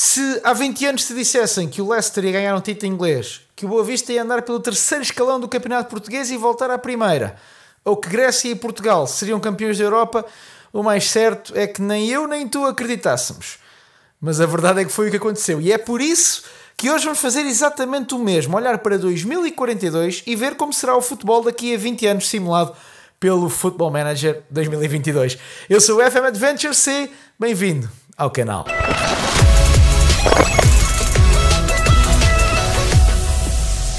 Se há 20 anos te dissessem que o Leicester ia ganhar um título inglês, que o Boa Vista ia andar pelo terceiro escalão do campeonato português e voltar à primeira, ou que Grécia e Portugal seriam campeões da Europa, o mais certo é que nem eu nem tu acreditássemos. Mas a verdade é que foi o que aconteceu. E é por isso que hoje vamos fazer exatamente o mesmo. Olhar para 2042 e ver como será o futebol daqui a 20 anos simulado pelo Football Manager 2022. Eu sou o FM Adventure C. Bem-vindo ao canal.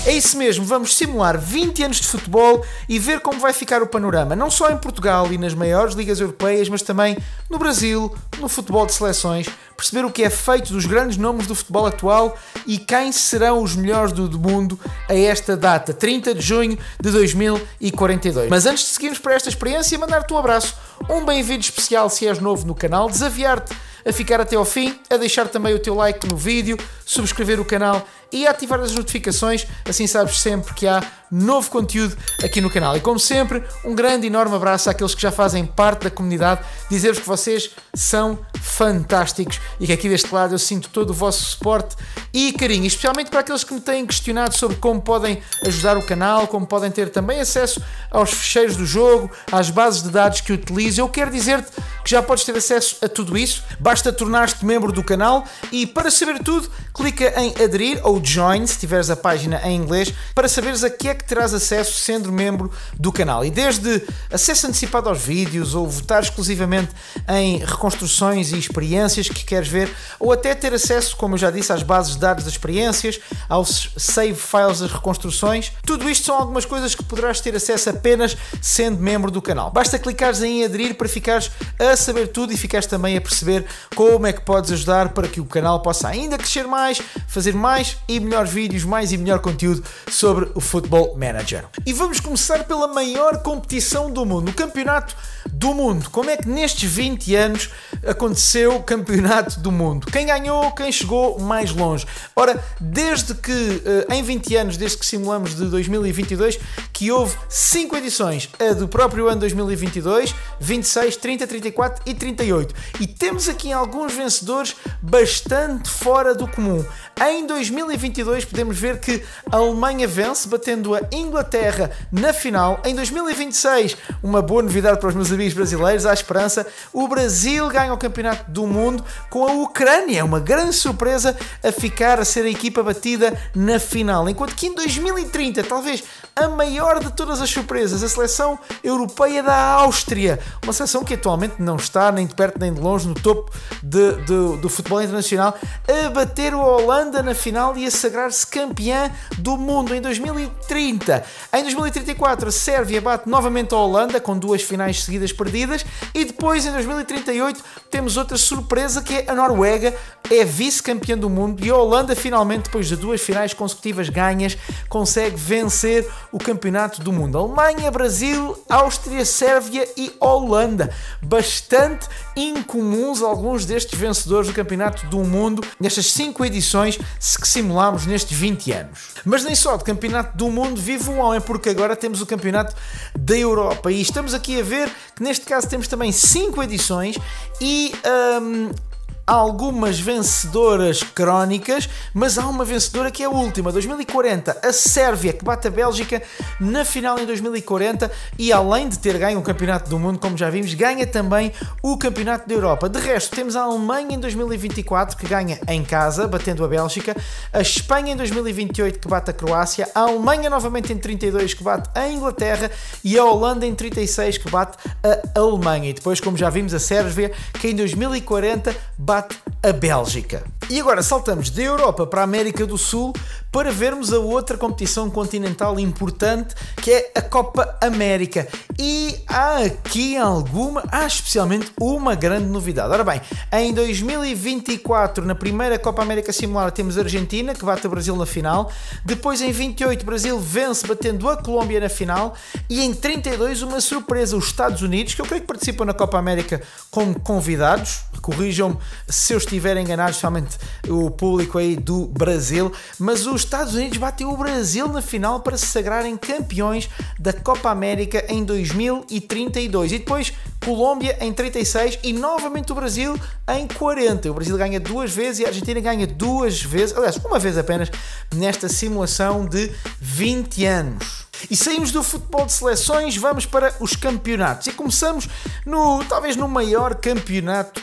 É isso mesmo, vamos simular 20 anos de futebol e ver como vai ficar o panorama, não só em Portugal e nas maiores ligas europeias, mas também no Brasil, no futebol de seleções, perceber o que é feito dos grandes nomes do futebol atual e quem serão os melhores do mundo a esta data, 30 de junho de 2042. Mas antes de seguirmos para esta experiência, mandar-te um abraço, um bem-vindo especial se és novo no canal, desafiar-te a ficar até ao fim, a deixar também o teu like no vídeo, subscrever o canal e a ativar as notificações, assim sabes sempre que há novo conteúdo aqui no canal. E como sempre, um grande, enorme abraço àqueles que já fazem parte da comunidade, dizer-vos que vocês são fantásticos e que aqui deste lado eu sinto todo o vosso suporte e carinho, especialmente para aqueles que me têm questionado sobre como podem ajudar o canal, como podem ter também acesso aos ficheiros do jogo, às bases de dados que utilizo. Eu quero dizer-te que já podes ter acesso a tudo isso, basta tornar-te membro do canal e para saber tudo, clica em aderir ou join, se tiveres a página em inglês, para saberes a que é que terás acesso sendo membro do canal. E desde acesso antecipado aos vídeos, ou votar exclusivamente em reconstruções e experiências que queres ver, ou até ter acesso, como eu já disse, às bases de dados das experiências, aos save files das reconstruções, tudo isto são algumas coisas que poderás ter acesso apenas sendo membro do canal. Basta clicares em aderir para ficares a saber tudo e ficares também a perceber como é que podes ajudar para que o canal possa ainda crescer mais, fazer mais e melhores vídeos, mais e melhor conteúdo sobre o Football Manager. E vamos começar pela maior competição do mundo, o Campeonato do Mundo. Como é que nestes 20 anos aconteceu o Campeonato do Mundo? Quem ganhou, quem chegou mais longe? Ora, desde que, em 20 anos, desde que simulamos de 2022, que houve 5 edições, a do próprio ano 2022, 26, 30, 34 e 38. E temos aqui alguns vencedores bastante fora do comum. Em 2022 podemos ver que a Alemanha vence, batendo a Inglaterra na final. Em 2026, uma boa novidade para os meus amigos brasileiros, à esperança, o Brasil ganha o Campeonato do Mundo com a Ucrânia, uma grande surpresa a ser a equipa batida na final. Enquanto que em 2030, talvez a maior de todas as surpresas, a seleção europeia da Áustria, uma seleção que atualmente não está nem de perto nem de longe no topo do futebol internacional, a bater a Holanda na final e a sagrar-se campeã do mundo em 2030. Em 2034 a Sérvia bate novamente a Holanda com 2 finais seguidas perdidas e depois em 2038 temos outra surpresa que é a Noruega, é vice-campeã do mundo e a Holanda finalmente depois de 2 finais consecutivas ganhas consegue vencer o campeonato do mundo. Alemanha, Brasil, Áustria, Sérvia e Holanda. Bastante incomuns alguns destes vencedores do campeonato do mundo nestas 5 edições que simulámos nestes 20 anos. Mas nem só de campeonato do mundo vive um homem, porque agora temos o campeonato da Europa e estamos aqui a ver que neste caso temos também 5 edições e há algumas vencedoras crónicas, mas há uma vencedora que é a última, 2040, a Sérvia, que bate a Bélgica na final em 2040 e além de ter ganho o Campeonato do Mundo, como já vimos, ganha também o Campeonato da Europa. De resto, temos a Alemanha em 2024, que ganha em casa, batendo a Bélgica, a Espanha em 2028, que bate a Croácia, a Alemanha novamente em 32, que bate a Inglaterra e a Holanda em 36, que bate a Alemanha. E depois, como já vimos, a Sérvia, que em 2040 bate a Bélgica. E agora saltamos da Europa para a América do Sul para vermos a outra competição continental importante, que é a Copa América. E há aqui especialmente uma grande novidade. Ora bem, em 2024, na primeira Copa América simulada, temos a Argentina, que bate o Brasil na final. Depois, em 28, o Brasil vence batendo a Colômbia na final. E em 32, uma surpresa, os Estados Unidos, que eu creio que participam na Copa América como convidados. Corrijam-me se eu estiver enganado, especialmente o público aí do Brasil, mas os Estados Unidos batem o Brasil na final para se sagrarem campeões da Copa América em 2032. E depois, Colômbia em 36 e novamente o Brasil em 40. O Brasil ganha 2 vezes e a Argentina ganha 2 vezes, aliás, uma vez apenas, nesta simulação de 20 anos. E saímos do futebol de seleções, vamos para os campeonatos. E começamos talvez no maior campeonato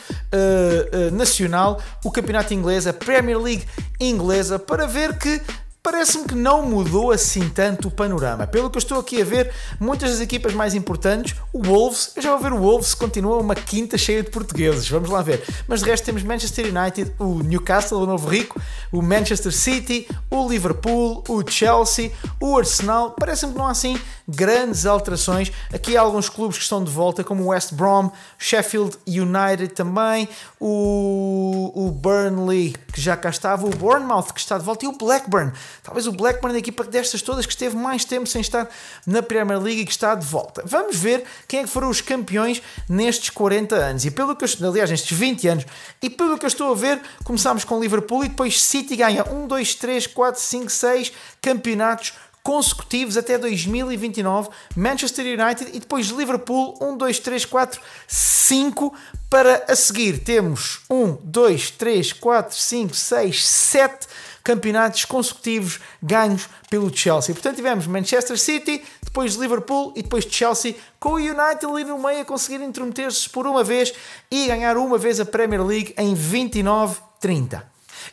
nacional, o campeonato inglês, a Premier League inglesa, para ver que parece-me que não mudou assim tanto o panorama. Pelo que eu estou aqui a ver, muitas das equipas mais importantes, o Wolves, eu já vou ver o Wolves, continua uma quinta cheia de portugueses, vamos lá ver. Mas de resto temos Manchester United, o Newcastle, o novo rico, o Manchester City, o Liverpool, o Chelsea, o Arsenal. Parece-me que não há assim grandes alterações. Aqui há alguns clubes que estão de volta, como o West Brom, Sheffield United também, o Burnley, que já cá estava, o Bournemouth, que está de volta, e o Blackburn. Talvez o Blackburn da equipa destas todas que esteve mais tempo sem estar na Premier League e que está de volta. Vamos ver quem é que foram os campeões nestes 40 anos. E pelo que aliás, nestes 20 anos. E pelo que eu estou a ver, começámos com Liverpool e depois City ganha 1, 2, 3, 4, 5, 6 campeonatos consecutivos até 2029, Manchester United e depois Liverpool, 1, 2, 3, 4, 5, para a seguir temos 1, 2, 3, 4, 5, 6, 7 campeonatos consecutivos ganhos pelo Chelsea. Portanto tivemos Manchester City, depois Liverpool e depois Chelsea, com o United ali no meio a conseguir intrometer-se por uma vez e ganhar uma vez a Premier League em 29-30.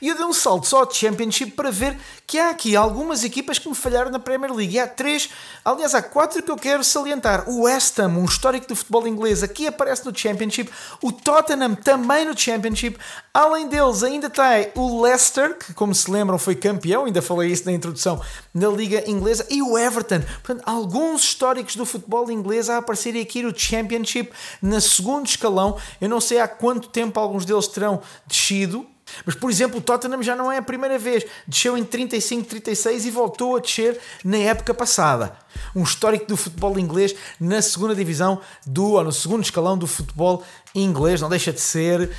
E eu dei um salto só de Championship para ver que há aqui algumas equipas que me falharam na Premier League. E há 3, aliás há 4 que eu quero salientar. O West Ham, um histórico do futebol inglês, aqui aparece no Championship. O Tottenham também no Championship. Além deles ainda está o Leicester, que como se lembram foi campeão, ainda falei isso na introdução, na Liga Inglesa. E o Everton. Portanto, alguns históricos do futebol inglês a aparecerem aqui no Championship, no segundo escalão. Eu não sei há quanto tempo alguns deles terão descido. Mas, por exemplo, o Tottenham já não é a primeira vez. Desceu em 35, 36 e voltou a descer na época passada. Um histórico do futebol inglês na segunda divisão ou no segundo escalão do futebol inglês. Não deixa de ser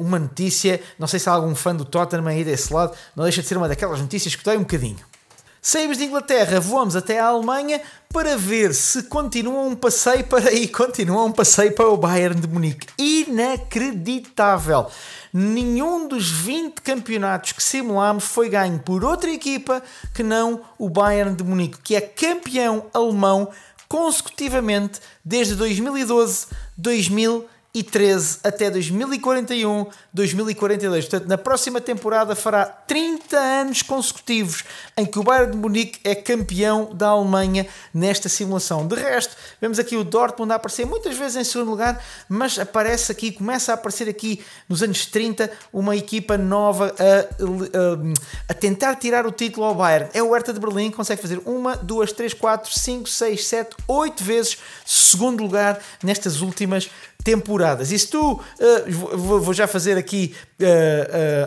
uma notícia. Não sei se há algum fã do Tottenham aí desse lado. Não deixa de ser uma daquelas notícias que dói um bocadinho. Saímos de Inglaterra, voamos até a Alemanha para ver se continua um passeio para o Bayern de Munique. Inacreditável! Nenhum dos 20 campeonatos que simulámos foi ganho por outra equipa que não o Bayern de Munique, que é campeão alemão consecutivamente desde 2012, 2013 até 2041, 2042. Portanto, na próxima temporada fará 30 anos consecutivos em que o Bayern de Munique é campeão da Alemanha nesta simulação. De resto, vemos aqui o Dortmund a aparecer muitas vezes em segundo lugar, mas começa a aparecer aqui nos anos 30 uma equipa nova a tentar tirar o título ao Bayern. É o Hertha de Berlim, que consegue fazer 1, 2, 3, 4, 5, 6, 7, 8 vezes segundo lugar nestas últimas temporadas. E se tu, vou já fazer aqui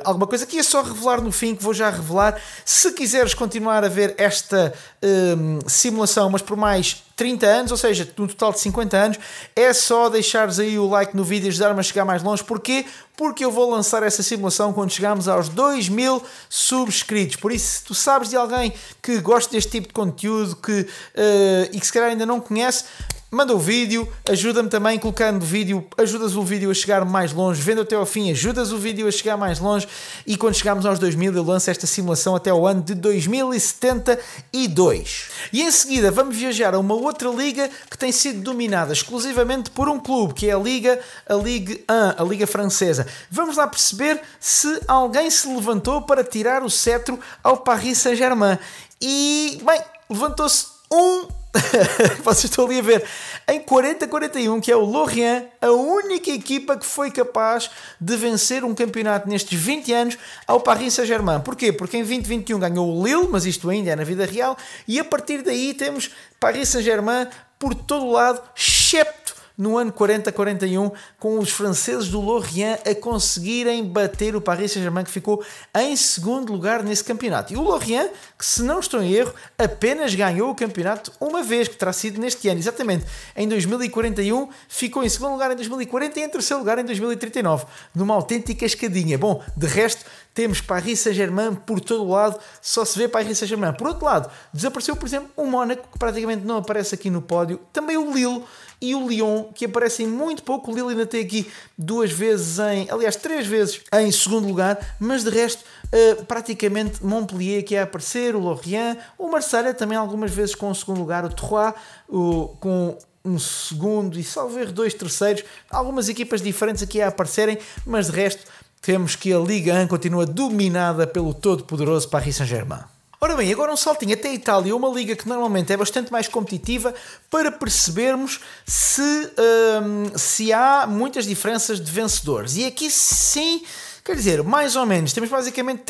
alguma coisa que é só revelar no fim, que vou já revelar. Se quiseres continuar a ver esta simulação, mas por mais 30 anos, ou seja, no total de 50 anos, é só deixares aí o like no vídeo e ajudar-me a chegar mais longe. Porquê? Porque eu vou lançar essa simulação quando chegarmos aos 2000 subscritos. Por isso, se tu sabes de alguém que gosta deste tipo de conteúdo e que se calhar ainda não conhece, manda o vídeo, ajuda-me também colocando o vídeo, ajudas o vídeo a chegar mais longe, vendo até ao fim, ajudas o vídeo a chegar mais longe, e quando chegarmos aos 2000 eu lanço esta simulação até ao ano de 2072. E em seguida vamos viajar a uma outra liga que tem sido dominada exclusivamente por um clube, que é a Ligue 1, a Liga Francesa. Vamos lá perceber se alguém se levantou para tirar o cetro ao Paris Saint-Germain. E, bem, levantou-se vocês estão ali a ver, em 40-41, que é o Lorient, a única equipa que foi capaz de vencer um campeonato nestes 20 anos ao Paris Saint-Germain. Porquê? Porque em 2021 ganhou o Lille, mas isto ainda é na vida real, e a partir daí temos Paris Saint-Germain por todo o lado, excepto no ano 40-41, com os franceses do Lorient a conseguirem bater o Paris Saint-Germain, que ficou em segundo lugar nesse campeonato. E o Lorient, que se não estou em erro, apenas ganhou o campeonato uma vez, que terá sido neste ano, exatamente, em 2041, ficou em segundo lugar em 2040 e em terceiro lugar em 2039, numa autêntica escadinha. Bom, de resto, temos Paris Saint-Germain por todo o lado, só se vê Paris Saint-Germain. Por outro lado, desapareceu, por exemplo, o Mónaco, que praticamente não aparece aqui no pódio, também o Lille e o Lyon, que aparecem muito pouco. O Lille ainda tem aqui três vezes em segundo lugar, mas de resto, praticamente Montpellier que é a aparecer, o Lorient, o Marseille também algumas vezes com o segundo lugar, o Troyes com um segundo e salvo erro 2 terceiros, algumas equipas diferentes aqui a aparecerem, mas de resto temos que a Ligue 1 continua dominada pelo todo-poderoso Paris Saint-Germain. Ora bem, agora um saltinho até a Itália, uma liga que normalmente é bastante mais competitiva, para percebermos se há muitas diferenças de vencedores. E aqui sim, quer dizer, mais ou menos, temos basicamente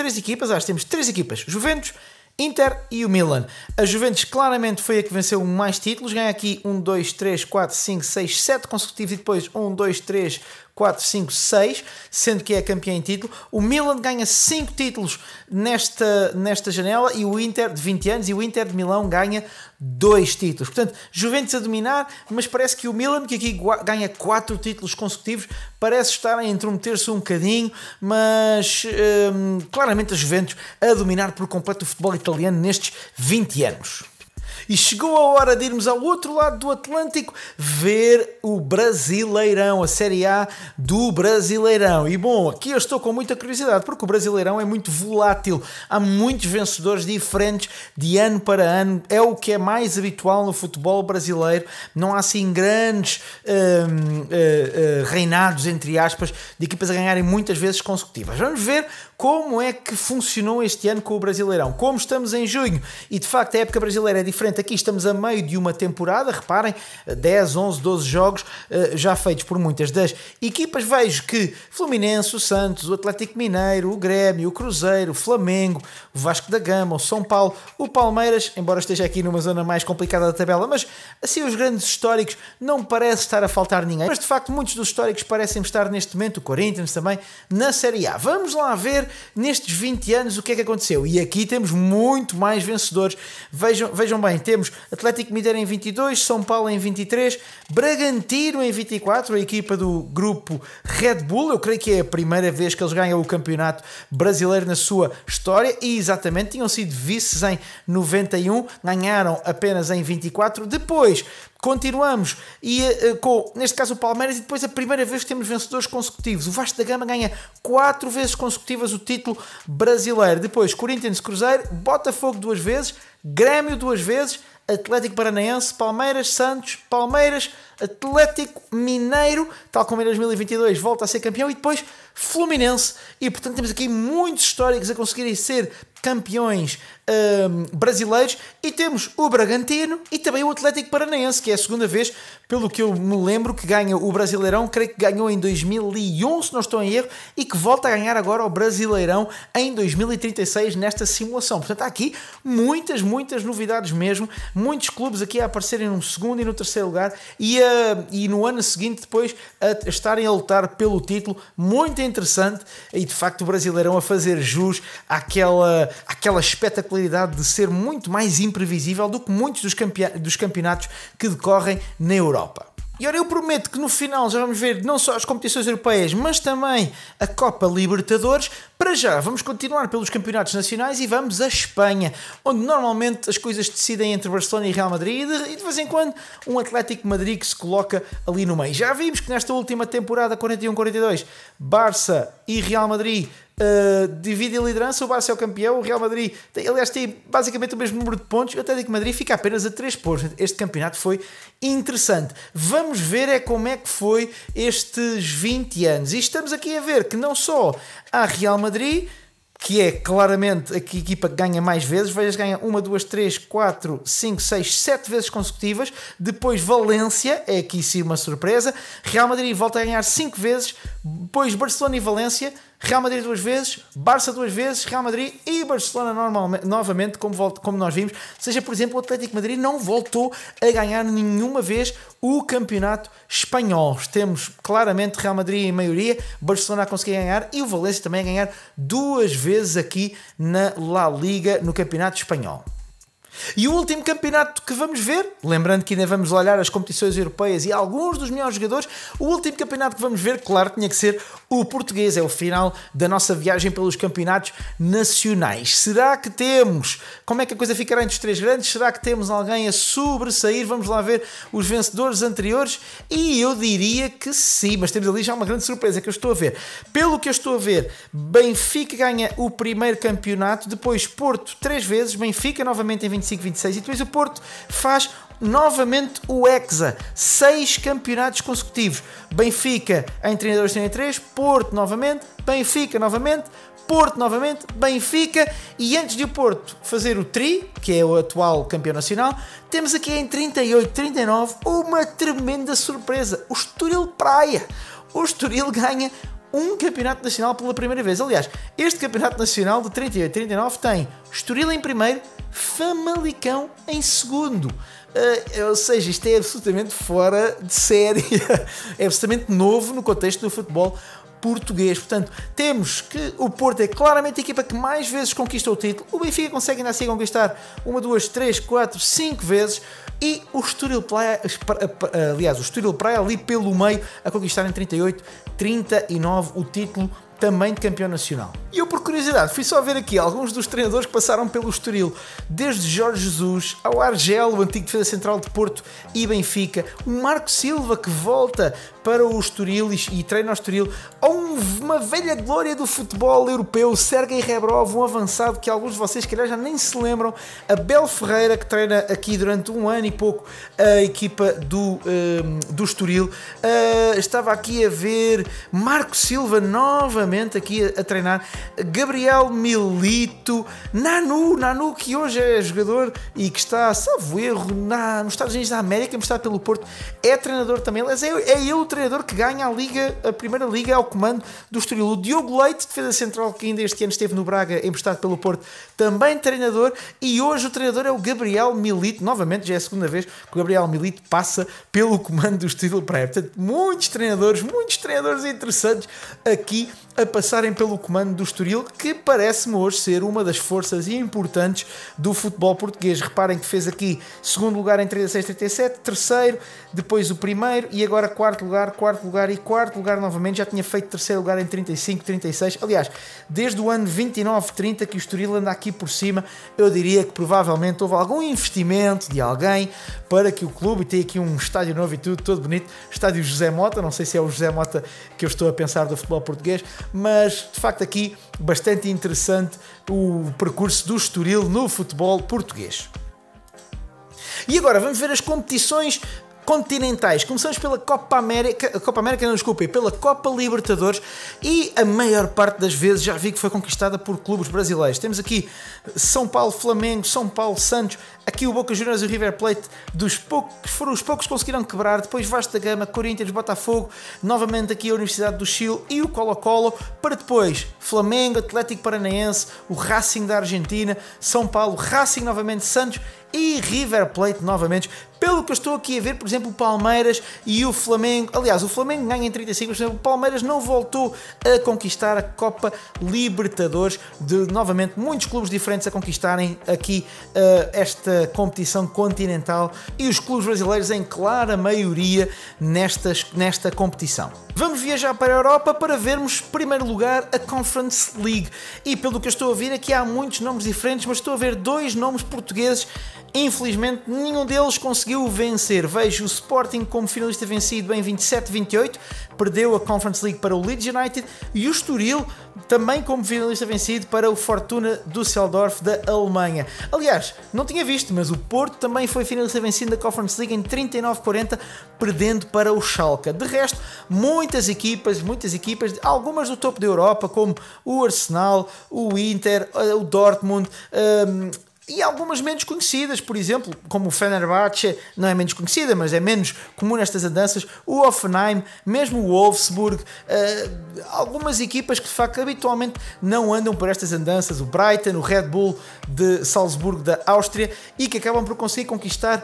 temos três equipas, Juventus, Inter e o Milan. A Juventus claramente foi a que venceu mais títulos, ganha aqui 1, 2, 3, 4, 5, 6, 7 consecutivos e depois 1, 2, 3, 4, 5, 6, sendo que é campeão em título. O Milan ganha 5 títulos nesta janela e o Inter de 20 anos e o Inter de Milão ganha 2 títulos. Portanto, Juventus a dominar, mas parece que o Milan, que aqui ganha 4 títulos consecutivos, parece estar a intrometer-se um bocadinho, mas claramente a Juventus a dominar por completo o futebol italiano nestes 20 anos. E chegou a hora de irmos ao outro lado do Atlântico ver o Brasileirão, a Série A do Brasileirão. E bom, aqui eu estou com muita curiosidade, porque o Brasileirão é muito volátil. Há muitos vencedores diferentes de ano para ano. É o que é mais habitual no futebol brasileiro. Não há assim grandes reinados, entre aspas, de equipas a ganharem muitas vezes consecutivas. Vamos ver como é que funcionou este ano com o Brasileirão. Como estamos em junho e de facto a época brasileira é diferente, aqui estamos a meio de uma temporada, reparem, 10, 11, 12 jogos já feitos por muitas das equipas. Vejo que Fluminense, o Santos, o Atlético Mineiro, o Grêmio, o Cruzeiro, o Flamengo, o Vasco da Gama, o São Paulo, o Palmeiras, embora esteja aqui numa zona mais complicada da tabela, mas assim os grandes históricos não parece estar a faltar ninguém. Mas de facto muitos dos históricos parecem estar neste momento, o Corinthians também, na Série A. Vamos lá ver nestes 20 anos o que é que aconteceu. E aqui temos muito mais vencedores. Vejam bem, temos Atlético Mineiro em 22, São Paulo em 23, Bragantino em 24, a equipa do grupo Red Bull. Eu creio que é a primeira vez que eles ganham o campeonato brasileiro na sua história e exatamente tinham sido vices em 91, ganharam apenas em 24. Depois continuamos com, neste caso, o Palmeiras, e depois a primeira vez que temos vencedores consecutivos. O Vasco da Gama ganha 4 vezes consecutivas o título brasileiro. Depois Corinthians, Cruzeiro, Botafogo 2 vezes, Grêmio 2 vezes, Atlético Paranaense, Palmeiras, Santos, Palmeiras, Atlético Mineiro, tal como em 2022, volta a ser campeão, e depois Fluminense. E portanto temos aqui muitos históricos a conseguirem ser campeões brasileiros, e temos o Bragantino e também o Atlético Paranaense, que é a segunda vez, pelo que eu me lembro, que ganha o Brasileirão. Creio que ganhou em 2001, se não estou em erro, e que volta a ganhar agora o Brasileirão em 2036 nesta simulação. Portanto há aqui muitas novidades mesmo, muitos clubes aqui a aparecerem no segundo e no terceiro lugar, e no ano seguinte depois a estarem a lutar pelo título. Muito interessante, e de facto o Brasileirão a fazer jus àquela espetacularidade de ser muito mais imprevisível do que muitos dos campeonatos que decorrem na Europa. E ora, eu prometo que no final já vamos ver não só as competições europeias, mas também a Copa Libertadores. Para já, vamos continuar pelos campeonatos nacionais e vamos à Espanha, onde normalmente as coisas decidem entre Barcelona e Real Madrid, e de vez em quando um Atlético Madrid que se coloca ali no meio. Já vimos que nesta última temporada, 41-42, Barça e Real Madrid divide a liderança. O Barça é o campeão, o Real Madrid tem basicamente o mesmo número de pontos, o Atlético Madrid fica apenas a 3 pontos. Este campeonato foi interessante. Vamos ver como é que foi estes 20 anos, e estamos aqui a ver que não só há Real Madrid, que é claramente a equipa que ganha mais vezes. Vejas, ganha 1, 2, 3, 4, 5, 6, 7 vezes consecutivas. Depois Valência, é aqui sim uma surpresa. Real Madrid volta a ganhar 5 vezes. Depois Barcelona e Valência. Real Madrid 2 vezes, Barça 2 vezes, Real Madrid e Barcelona novamente, como nós vimos. Ou seja, por exemplo, o Atlético Madrid não voltou a ganhar nenhuma vez o campeonato espanhol. Temos claramente Real Madrid em maioria, Barcelona a conseguir ganhar e o Valência também a ganhar 2 vezes aqui na La Liga, no campeonato espanhol. E o último campeonato que vamos ver, lembrando que ainda vamos olhar as competições europeias e alguns dos melhores jogadores, o último campeonato que vamos ver, claro, tinha que ser o português. É o final da nossa viagem pelos campeonatos nacionais. Será que temos? Como é que a coisa ficará entre os três grandes? Será que temos alguém a sobressair? Vamos lá ver os vencedores anteriores e eu diria que sim, mas temos ali já uma grande surpresa que eu estou a ver. Pelo que eu estou a ver, Benfica ganha o primeiro campeonato, depois Porto 3 vezes, Benfica novamente em 25-26 e depois o Porto faz novamente o Hexa, 6 campeonatos consecutivos. Benfica em 32-33, Porto novamente, Benfica novamente, Porto novamente, Benfica, e antes de o Porto fazer o tri, que é o atual campeão nacional, temos aqui em 38-39 uma tremenda surpresa, o Estoril Praia. O Estoril ganha um campeonato nacional pela primeira vez. Aliás, este campeonato nacional de 38-39 tem Estoril em primeiro, Famalicão em segundo. Ou seja, isto é absolutamente fora de série, é absolutamente novo no contexto do futebol português. Portanto, temos que o Porto é claramente a equipa que mais vezes conquista o título. O Benfica consegue ainda assim conquistar 1, 2, 3, 4, 5 vezes. E o Estoril Praia, aliás, o Estoril Praia ali pelo meio a conquistar em 38-39 o título também de campeão nacional. E eu, por curiosidade, fui só ver aqui alguns dos treinadores que passaram pelo Estoril, desde Jorge Jesus ao Argel, o antigo defesa central de Porto e Benfica, o Marco Silva que volta para o Estoril e treina o Estoril, ou uma velha glória do futebol europeu, Sergei Rebrov, um avançado que alguns de vocês calhar já nem se lembram, Abel Ferreira que treina aqui durante 1 ano e pouco a equipa do Estoril, estava aqui a ver Marco Silva novamente aqui a treinar, Gabriel Milito, Nanu que hoje é jogador e que está, salvo erro, nos Estados Unidos da América, emprestado pelo Porto, é treinador também, mas é ele o treinador que ganha a primeira liga ao comando do Estoril. O Diogo Leite, defesa central, que ainda este ano esteve no Braga, emprestado pelo Porto, também treinador, e hoje o treinador é o Gabriel Milito, novamente, já é a segunda vez que o Gabriel Milito passa pelo comando do Estoril Praia. Portanto, muitos treinadores interessantes aqui a passarem pelo comando do Estoril, que parece-me hoje ser uma das forças importantes do futebol português. Reparem que fez aqui segundo lugar em 36-37, terceiro, depois o primeiro e agora quarto lugar e quarto lugar novamente. Já tinha feito terceiro lugar em 35-36. Aliás, desde o ano 29-30 que o Estoril anda aqui por cima, eu diria que provavelmente houve algum investimento de alguém para que o clube, e tem aqui um estádio novo e tudo, todo bonito, estádio José Mota, não sei se é o José Mota que eu estou a pensar do futebol português, mas de facto aqui bastante interessante o percurso do Estoril no futebol português. E agora vamos ver as competições continentais. Começamos pela pela Copa Libertadores, e a maior parte das vezes já vi que foi conquistada por clubes brasileiros. Temos aqui São Paulo Flamengo, São Paulo Santos, aqui o Boca Juniors e o River Plate, foram os poucos que conseguiram quebrar, depois Vasco da Gama, Corinthians, Botafogo, novamente aqui a Universidade do Chile e o Colo-Colo, para depois Flamengo, Atlético Paranaense, o Racing da Argentina, São Paulo, Racing novamente, Santos e River Plate novamente. Pelo que eu estou aqui a ver, por exemplo, o Palmeiras e o Flamengo, aliás, o Flamengo ganha em 35, mas o Palmeiras não voltou a conquistar a Copa Libertadores, novamente muitos clubes diferentes a conquistarem aqui esta competição continental, e os clubes brasileiros em clara maioria nesta competição. Vamos viajar para a Europa para vermos, em primeiro lugar, a Conference League, e pelo que eu estou a ver aqui há muitos nomes diferentes, mas estou a ver 2 nomes portugueses. Infelizmente nenhum deles conseguiu vencer. Vejo o Sporting como finalista vencido em 27-28, perdeu a Conference League para o Leeds United, e o Estoril também como finalista vencido para o Fortuna Düsseldorf da Alemanha. Aliás, não tinha visto, mas o Porto também foi finalista vencido na Conference League em 39-40, perdendo para o Schalke. De resto, muitas equipas, algumas do topo da Europa, como o Arsenal, o Inter, o Dortmund, e algumas menos conhecidas, por exemplo, como o Fenerbahçe, não é menos conhecida, mas é menos comum nestas andanças, o Hoffenheim, mesmo o Wolfsburg, algumas equipas que de facto habitualmente não andam por estas andanças, o Brighton, o Red Bull de Salzburgo da Áustria, e que acabam por conseguir conquistar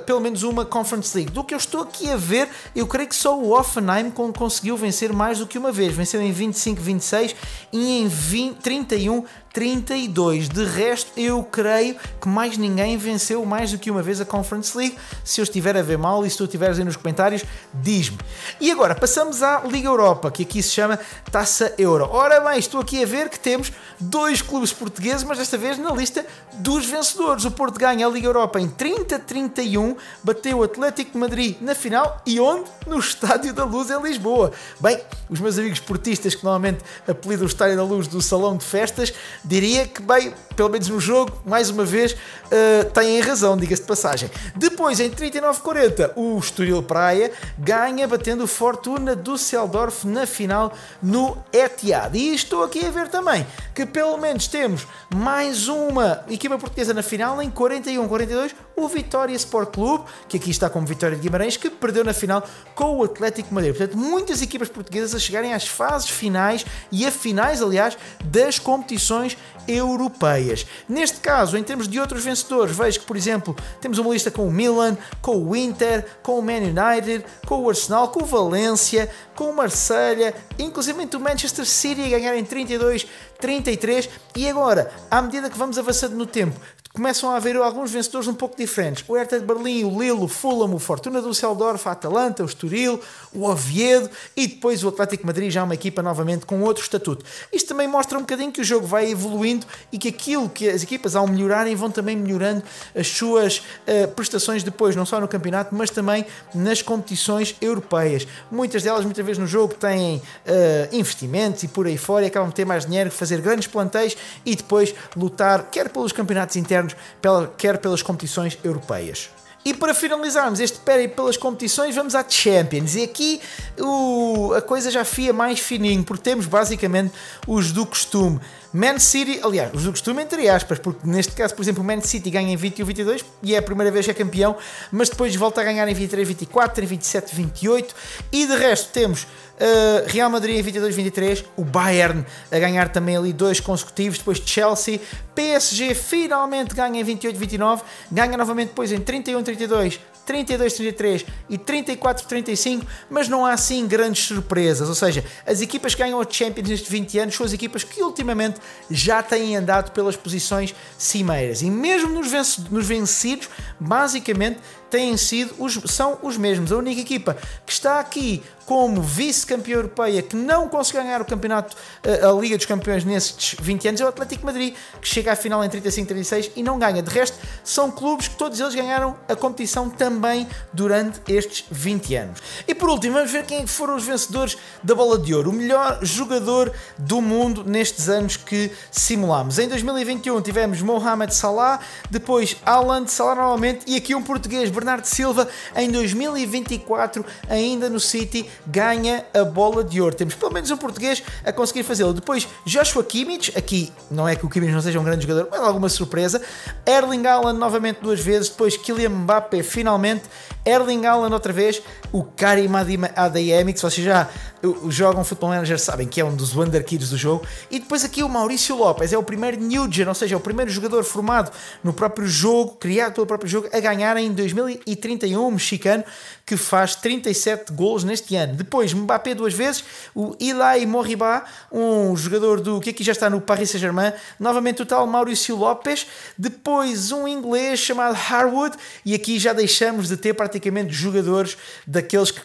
pelo menos uma Conference League. Do que eu estou aqui a ver, eu creio que só o Hoffenheim conseguiu vencer mais do que uma vez, venceu em 25-26 e em 31-32. De resto, resto, eu creio que mais ninguém venceu mais do que uma vez a Conference League. Se eu estiver a ver mal e se tu estiveres aí nos comentários, diz-me. E agora, passamos à Liga Europa, que aqui se chama Taça Euro. Ora bem, estou aqui a ver que temos 2 clubes portugueses, mas desta vez na lista dos vencedores. O Porto ganha a Liga Europa em 30-31, bateu o Atlético de Madrid na final e onde? No Estádio da Luz em Lisboa. Bem, os meus amigos portistas que normalmente apelidam o Estádio da Luz do Salão de Festas, diria que, bem, pelo menos no jogo, mais uma vez, têm razão, diga-se de passagem. Depois, em 39-40, o Estoril Praia ganha batendo o Fortuna Düsseldorf na final no Etihad. E estou aqui a ver também que pelo menos temos mais uma equipa portuguesa na final em 41-42, o Vitória Sport Clube, que aqui está como Vitória de Guimarães, que perdeu na final com o Atlético de Madrid. Portanto, muitas equipas portuguesas a chegarem às fases finais e a finais, aliás, das competições europeias. Neste caso, em termos de outros vencedores, vejo que, por exemplo, temos uma lista com o Milan, com o Inter, com o Man United, com o Arsenal, com o Valência, com o Marselha, inclusive o Manchester City a ganhar em 32-33. E agora, à medida que vamos avançando no tempo, começam a haver alguns vencedores um pouco diferentes. O Hertha de Berlim, o Lille, o Fulham, o Fortuna Düsseldorf, a Atalanta, o Estoril, o Oviedo e depois o Atlético de Madrid, já uma equipa novamente com outro estatuto. Isto também mostra um bocadinho que o jogo vai evoluindo e que aquilo que as equipas ao melhorarem vão também melhorando as suas prestações depois, não só no campeonato, mas também nas competições europeias. Muitas delas, muitas vezes no jogo, têm investimentos e por aí fora e acabam de ter mais dinheiro, fazer grandes plantéis e depois lutar quer pelos campeonatos internos, quer pelas competições europeias. E para finalizarmos este périplo pelas competições, vamos à Champions. E aqui a coisa já fia mais fininho, porque temos basicamente os do costume. Man City, aliás, os do costume entre aspas, porque neste caso, por exemplo, o Man City ganha em 21-22 e é a primeira vez que é campeão, mas depois volta a ganhar em 23-24, em 27-28 e de resto temos Real Madrid em 22-23, o Bayern a ganhar também ali 2 consecutivos, depois Chelsea, PSG finalmente ganha em 28-29, ganha novamente depois em 31-32, 32-33 e 34-35, mas não há assim grandes surpresas, ou seja, as equipas que ganham a Champions nestes 20 anos são as equipas que ultimamente já têm andado pelas posições cimeiras e mesmo nos vencidos, basicamente são os mesmos. A única equipa que está aqui como vice-campeã europeia que não conseguiu ganhar o campeonato, a Liga dos Campeões nestes 20 anos é o Atlético de Madrid, que chega à final em 35-36 e não ganha. De resto, são clubes que todos eles ganharam a competição também durante estes 20 anos. E por último, vamos ver quem foram os vencedores da Bola de Ouro, o melhor jogador do mundo nestes anos que simulamos. Em 2021 tivemos Mohamed Salah, depois Haaland, Salah novamente e aqui um português, Bernardo Silva. Em 2024, ainda no City, ganha a Bola de Ouro. Temos pelo menos um português a conseguir fazê-lo. Depois Joshua Kimmich, aqui não é que o Kimmich não seja um grande jogador, mas alguma surpresa. Erling Haaland novamente 2 vezes, depois Kylian Mbappé finalmente, Erling Haaland outra vez, o Karim Adeyemi, que se vocês já jogam Football Manager sabem que é um dos Wonder Kids do jogo, e depois aqui o Mauricio Lopes, é o primeiro New Gen, ou seja, é o primeiro jogador formado no próprio jogo, criado pelo próprio jogo, a ganhar em 2031, um mexicano que faz 37 golos neste ano. Depois Mbappé 2 vezes, o Ilai Moriba, um jogador que aqui já está no Paris Saint-Germain, novamente o tal Mauricio Lopes, depois um inglês chamado Harwood, e aqui já deixamos de ter praticamente jogadores daqueles que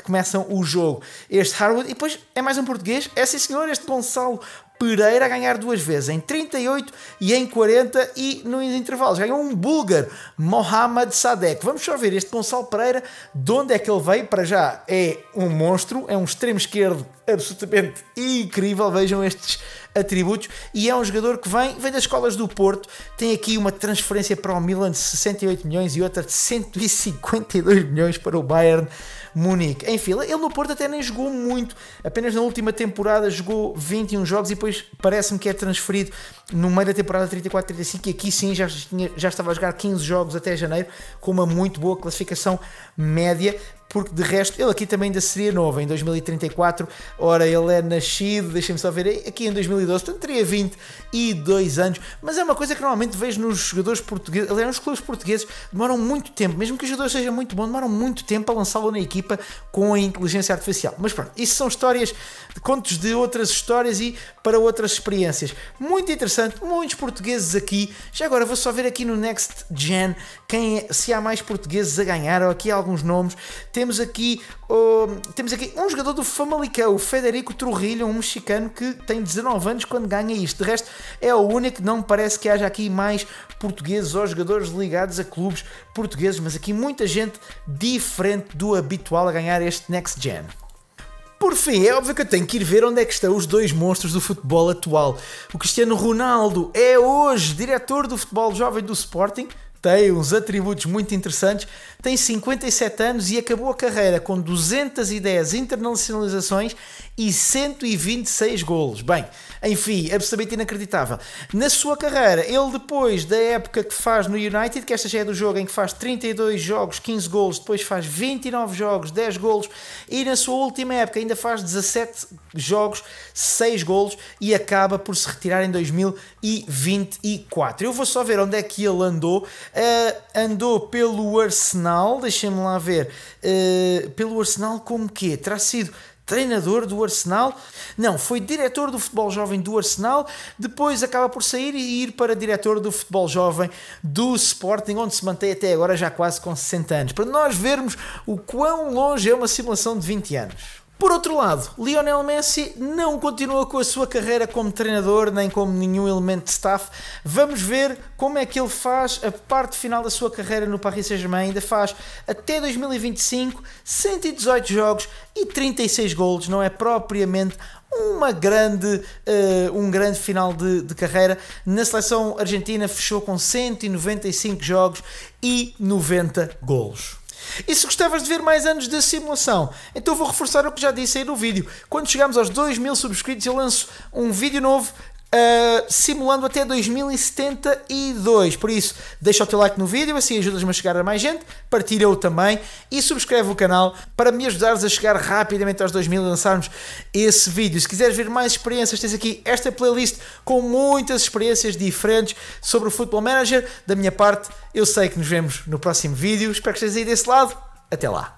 começam o jogo. Este Harwood, e depois é mais um português, é sim senhor, este Gonçalo Pereira a ganhar 2 vezes, em 38 e em 40, e nos intervalos ganhou um búlgaro, Mohamed Sadek. Vamos só ver este Gonçalo Pereira, de onde é que ele veio. Para já é um monstro, é um extremo esquerdo absolutamente incrível, vejam estes atributos, e é um jogador que vem das escolas do Porto, tem aqui uma transferência para o Milan de 68 milhões e outra de 152 milhões para o Bayern Munique. Enfim, ele no Porto até nem jogou muito, apenas na última temporada jogou 21 jogos e depois parece-me que é transferido no meio da temporada 34-35 e aqui sim já estava a jogar 15 jogos até janeiro, com uma muito boa classificação média. porque de resto ele aqui também ainda seria novo, em 2034, ora ele é nascido, deixem-me só ver, aqui em 2012, portanto teria 22 anos, mas é uma coisa que normalmente vejo nos jogadores portugueses, aliás nos clubes portugueses, demoram muito tempo, mesmo que o jogador seja muito bom, demoram muito tempo a lançá-lo na equipa com a inteligência artificial. Mas pronto, isso são histórias, contos de outras histórias e para outras experiências. Muito interessante, muitos portugueses aqui. Já agora vou só ver aqui no Next Gen se há mais portugueses a ganhar, ou aqui há alguns nomes. Temos aqui um jogador do Famalicão, o Federico Trujillo, um mexicano que tem 19 anos quando ganha isto. De resto é o único, não me parece que haja aqui mais portugueses ou jogadores ligados a clubes portugueses, mas aqui muita gente diferente do habitual a ganhar este Next Gen. Por fim, é óbvio que eu tenho que ir ver onde é que estão os dois monstros do futebol atual. O Cristiano Ronaldo é hoje diretor do futebol jovem do Sporting, tem uns atributos muito interessantes, tem 57 anos e acabou a carreira com 210 internacionalizações e 126 golos. Bem, enfim, absolutamente inacreditável. Na sua carreira, ele depois da época que faz no United, que esta já é do jogo em que faz 32 jogos, 15 golos, depois faz 29 jogos, 10 golos, e na sua última época ainda faz 17 jogos, 6 golos, e acaba por se retirar em 2024. Eu vou só ver onde é que ele andou. Andou pelo Arsenal, deixem-me lá ver, pelo Arsenal como quê? Terá sido treinador do Arsenal? Não, foi diretor do futebol jovem do Arsenal, depois acaba por sair e ir para diretor do futebol jovem do Sporting, onde se mantém até agora já quase com 60 anos, para nós vermos o quão longe é uma simulação de 20 anos. Por outro lado, Lionel Messi não continua com a sua carreira como treinador, nem como nenhum elemento de staff. Vamos ver como é que ele faz a parte final da sua carreira no Paris Saint-Germain. Ainda faz até 2025, 118 jogos e 36 golos. Não é propriamente um grande final de carreira. Na seleção argentina fechou com 195 jogos e 90 golos. E se gostavas de ver mais anos de simulação, então vou reforçar o que já disse aí no vídeo. Quando chegarmos aos 2000 subscritos eu lanço um vídeo novo simulando até 2072. Por isso, deixa o teu like no vídeo, assim ajudas-me a chegar a mais gente, partilha-o também e subscreve o canal para me ajudares a chegar rapidamente aos 2000 e lançarmos esse vídeo. Se quiseres ver mais experiências, tens aqui esta playlist com muitas experiências diferentes sobre o Football Manager. Da minha parte, eu sei que nos vemos no próximo vídeo. Espero que estejas aí desse lado. Até lá!